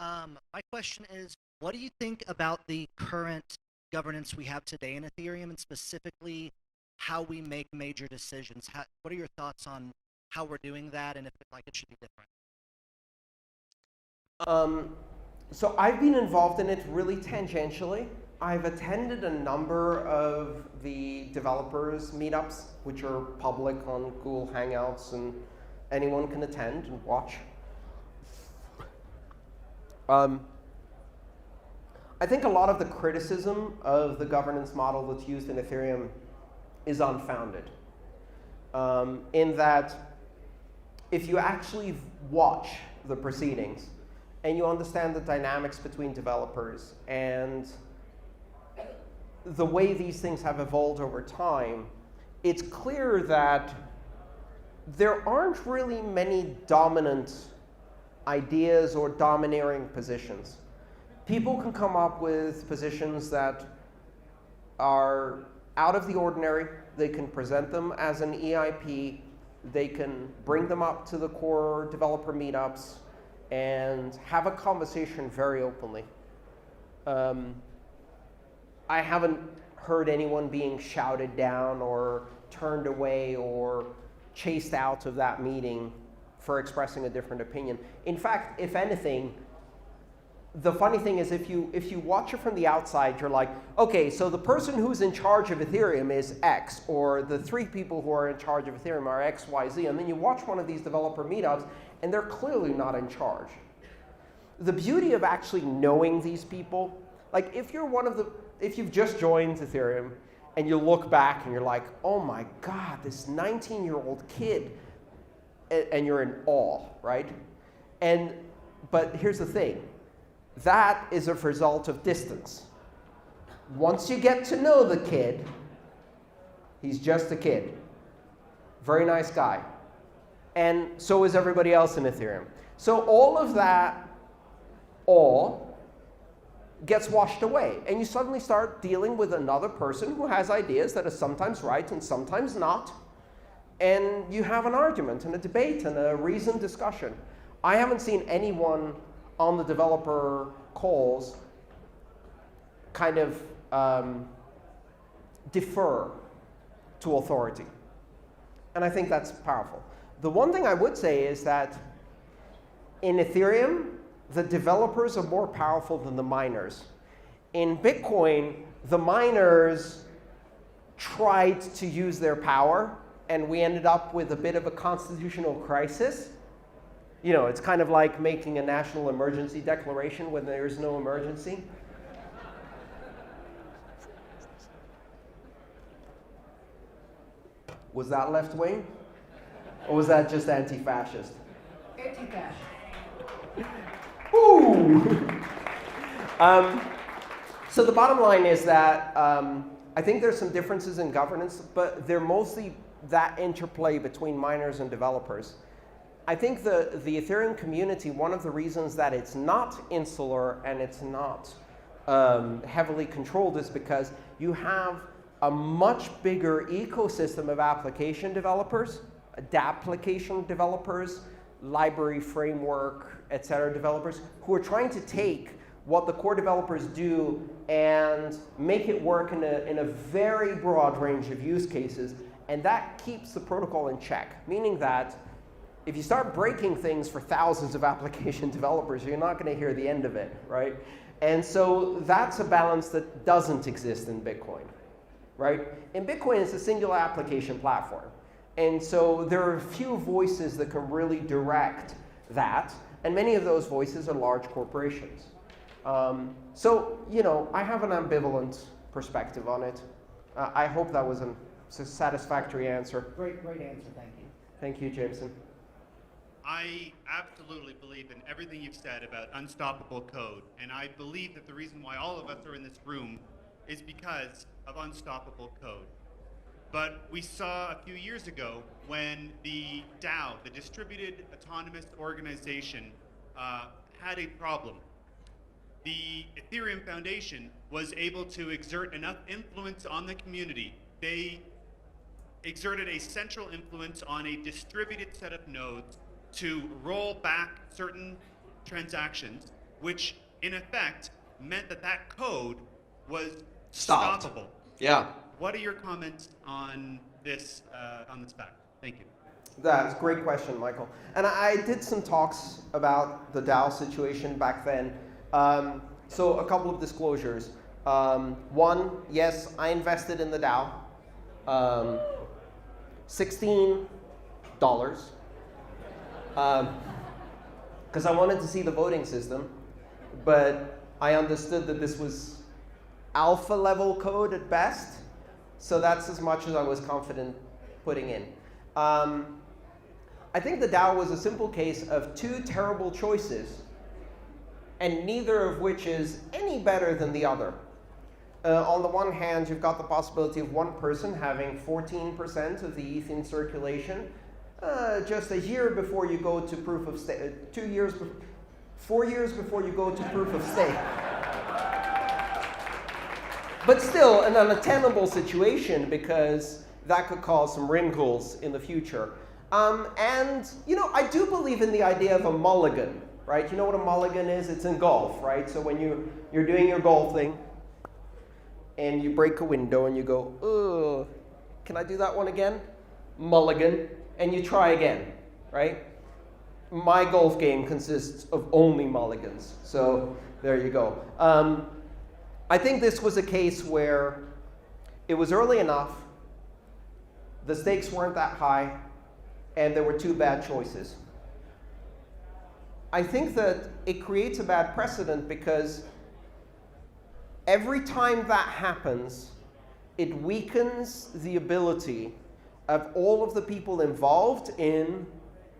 My question is, what do you think about the current governance we have today in Ethereum, and specifically how we make major decisions? What are your thoughts on how we're doing that, and if it should be different? Um, so I've been involved in it really tangentially. I've attended a number of the developers meetups, which are public on Google Hangouts, and anyone can attend and watch. I think a lot of the criticism of the governance model that's used in Ethereum is unfounded. In that, if you actually watch the proceedings and you understand the dynamics between developers and the way these things have evolved over time, it's clear that there aren't really many dominant ideas or domineering positions. People can come up with positions that are out of the ordinary. They can present them as an EIP. They can bring them up to the core developer meetups and have a conversation very openly. I haven't heard anyone being shouted down or turned away or chased out of that meeting for expressing a different opinion. In fact, if anything, the funny thing is if you watch it from the outside, you're like, okay, so the person who's in charge of Ethereum is X, or the three people who are in charge of Ethereum are X, Y, Z, and then you watch one of these developer meetups, and they're clearly not in charge. The beauty of actually knowing these people, like if you've just joined Ethereum, and you look back and you're like, oh my God, this 19-year-old kid, and you're in awe, right? But here's the thing. That is a result of distance. Once you get to know the kid, he's just a kid. Very nice guy. And so is everybody else in Ethereum. So all of that awe gets washed away. And you suddenly start dealing with another person who has ideas that are sometimes right and sometimes not. And you have an argument and a debate and a reasoned discussion. I haven't seen anyone on the developer calls kind of defer to authority. And I think that's powerful. The one thing I would say is that in Ethereum, the developers are more powerful than the miners. In Bitcoin, the miners tried to use their power, and we ended up with a bit of a constitutional crisis. You know, it's kind of like making a national emergency declaration when there is no emergency. Was that left wing? Or was that just anti-fascist? Anti-fascist. Ooh! So the bottom line is that I think there's some differences in governance, but they're mostly that interplay between miners and developers. I think the Ethereum community, one of the reasons that it's not insular and it's not heavily controlled is because you have a much bigger ecosystem of application developers, application developers, library framework, et cetera, developers who are trying to take what the core developers do and make it work in a very broad range of use cases. And that keeps the protocol in check, meaning that if you start breaking things for thousands of application developers, you're not going to hear the end of it, right? And so that's a balance that doesn't exist in Bitcoin, right? In Bitcoin, it's a singular application platform. And so there are a few voices that can really direct that. And many of those voices are large corporations. So, you know, I have an ambivalent perspective on it. I hope that was a satisfactory answer. Great answer, thank you. Thank you, Jameson. I absolutely believe in everything you've said about unstoppable code. And I believe that the reason why all of us are in this room is because of unstoppable code. But we saw a few years ago when the DAO, the Distributed Autonomous Organization, had a problem. The Ethereum Foundation was able to exert enough influence on the community. They exerted a central influence on a distributed set of nodes to roll back certain transactions which in effect meant that that code was Stopped. stoppable. Yeah. What are your comments on this fact? Thank you. That's a great question, Michael. And I did some talks about the DAO situation back then. So a couple of disclosures. One, yes, I invested in the DAO. $16. Because I wanted to see the voting system, but I understood that this was alpha level code at best, so that's as much as I was confident putting in. I think the DAO was a simple case of two terrible choices, and neither of which is any better than the other. On the one hand, you've got the possibility of one person having 14% of the ETH in circulation, just a year before you go to proof of stake, 4 years before you go to proof of stake. But still an unattainable situation because that could cause some wrinkles in the future. And I do believe in the idea of a mulligan, right? You know what a mulligan is? It's in golf, right? So when you're doing your golf thing and you break a window and you go, ugh, can I do that one again? Mulligan. And you try again, right? My golf game consists of only mulligans. So there you go. I think this was a case where it was early enough, the stakes weren't that high, and there were two bad choices. I think that it creates a bad precedent because every time that happens, it weakens the ability of all of the people involved in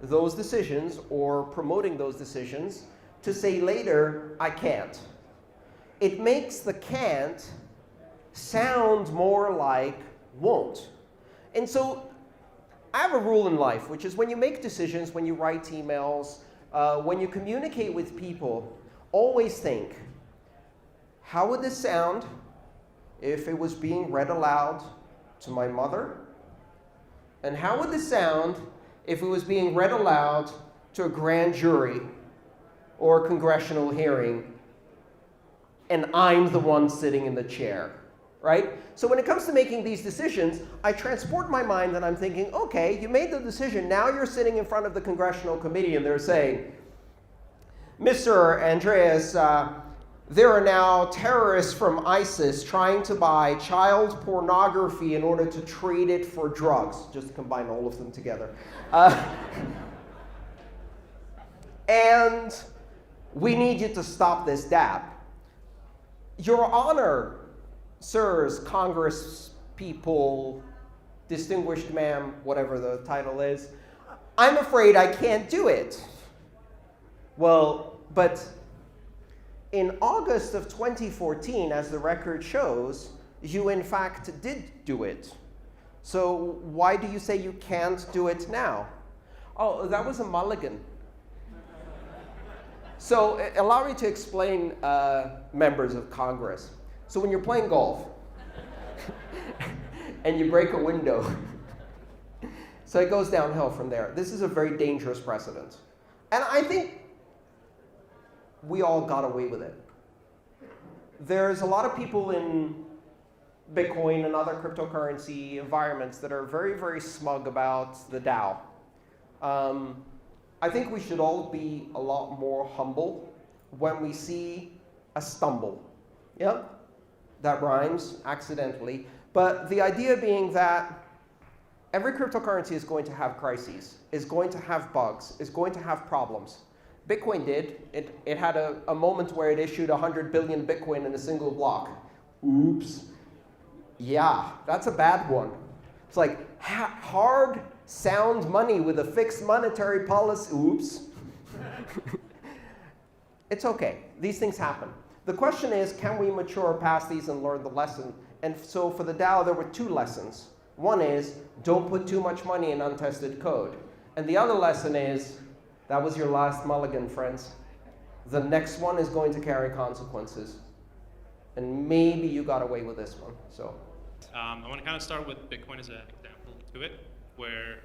those decisions or promoting those decisions to say later, I can't. It makes the can't sound more like won't. And so I have a rule in life, which is when you make decisions, when you write emails, when you communicate with people, always think, how would this sound if it was being read aloud to my mother? And how would this sound if it was being read aloud to a grand jury or a congressional hearing, and I'm the one sitting in the chair, right? So when it comes to making these decisions, I transport my mind and I'm thinking, okay, you made the decision. Now you're sitting in front of the congressional committee and they're saying, Mr. Andreas, there are now terrorists from ISIS trying to buy child pornography in order to trade it for drugs. Just to combine all of them together. And we need you to stop this dab. Your Honor, sirs, Congress people, distinguished ma'am, whatever the title is, I'm afraid I can't do it. Well, but in August of 2014, as the record shows, you in fact did do it. So why do you say you can't do it now? Oh, that was a mulligan. So allow me to explain, members of Congress. So when you're playing golf and you break a window, so it goes downhill from there. This is a very dangerous precedent. And I think we all got away with it. There's a lot of people in Bitcoin and other cryptocurrency environments that are very, very smug about the DAO. I think we should all be a lot more humble when we see a stumble. Yeah? That rhymes accidentally. But the idea being that every cryptocurrency is going to have crises, is going to have bugs, is going to have problems. Bitcoin did. It had a moment where it issued 100 billion Bitcoin in a single block. Oops. Yeah, that's a bad one. It's like hard, sound money with a fixed monetary policy. Oops. It's okay. These things happen. The question is, can we mature past these and learn the lesson? And so for the DAO, there were two lessons. One is, don't put too much money in untested code. And the other lesson is, that was your last mulligan, friends. The next one is going to carry consequences. And maybe you got away with this one. So, I want to kind of start with Bitcoin as an example to it, where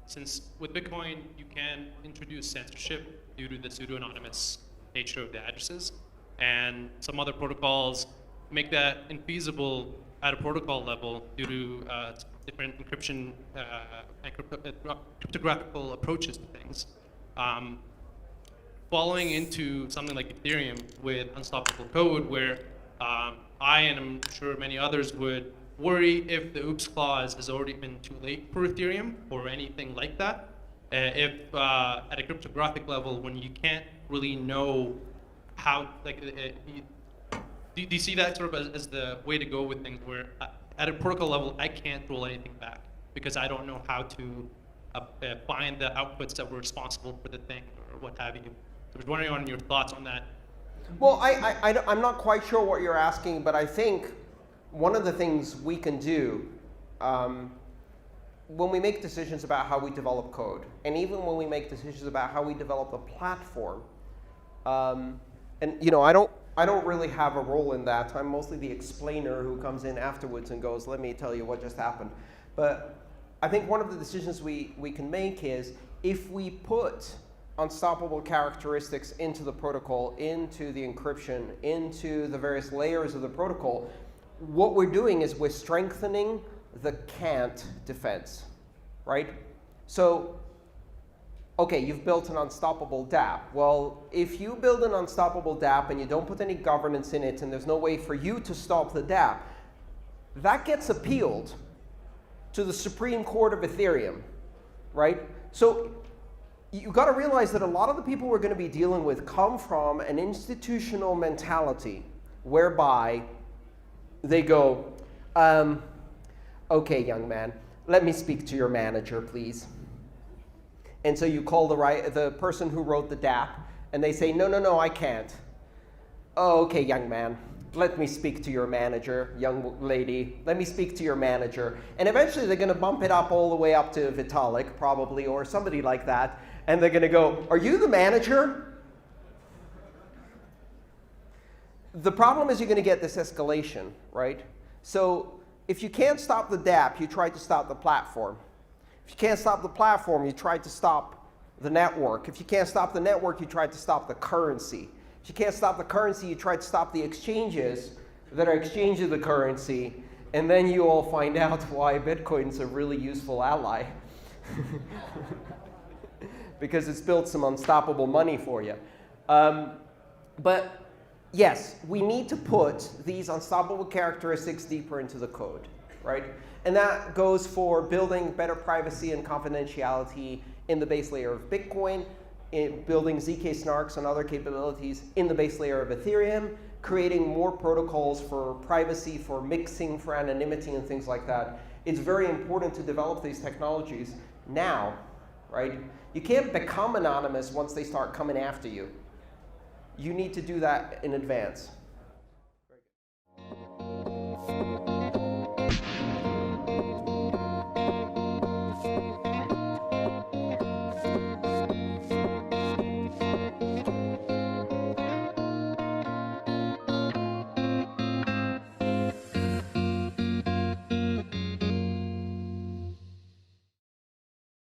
since with Bitcoin you can introduce censorship due to the pseudo-anonymous nature of the addresses. And some other protocols make that infeasible at a protocol level due to different encryption and cryptographical approaches to things. Following into something like Ethereum with unstoppable code, where I and I'm sure many others would worry if the oops clause has already been too late for Ethereum or anything like that. If at a cryptographic level, when you can't really know how, like, do you see that sort of as the way to go with things, where at a protocol level, I can't roll anything back because I don't know how to find the outputs that were responsible for the thing or what have you. So I was wondering on your thoughts on that. Well, I'm not quite sure what you're asking, but I think one of the things we can do when we make decisions about how we develop code, and even when we make decisions about how we develop a platform, and you know, I don't really have a role in that. I'm mostly the explainer who comes in afterwards and goes, let me tell you what just happened. But I think one of the decisions we can make is, if we put unstoppable characteristics into the protocol, into the encryption, into the various layers of the protocol, what we're doing is we're strengthening the can't defense, right? So, okay, you've built an unstoppable dApp. Well, if you build an unstoppable dApp and you don't put any governance in it and there's no way for you to stop the dApp, that gets appealed to the Supreme Court of Ethereum, right? So you've got to realize that a lot of the people we're going to be dealing with come from an institutional mentality whereby they go, okay, young man, let me speak to your manager, please. And so you call the person who wrote the dApp, and they say, no, I can't. Oh, okay, young man, let me speak to your manager, young lady, let me speak to your manager. And eventually they're going to bump it up all the way up to Vitalik, probably, or somebody like that, and they're going to go, are you the manager? The problem is you're going to get this escalation, right? So if you can't stop the dApp, you try to stop the platform. If you can't stop the platform, you try to stop the network. If you can't stop the network, you try to stop the currency. If you can't stop the currency, you try to stop the exchanges that are exchanging the currency. And then you all find out why Bitcoin's a really useful ally. Because it's built some unstoppable money for you. But yes, we need to put these unstoppable characteristics deeper into the code, right? And that goes for building better privacy and confidentiality in the base layer of Bitcoin, in building ZK snarks and other capabilities in the base layer of Ethereum, creating more protocols for privacy, for mixing, for anonymity, and things like that. It's very important to develop these technologies now, right? You can't become anonymous once they start coming after you. You need to do that in advance.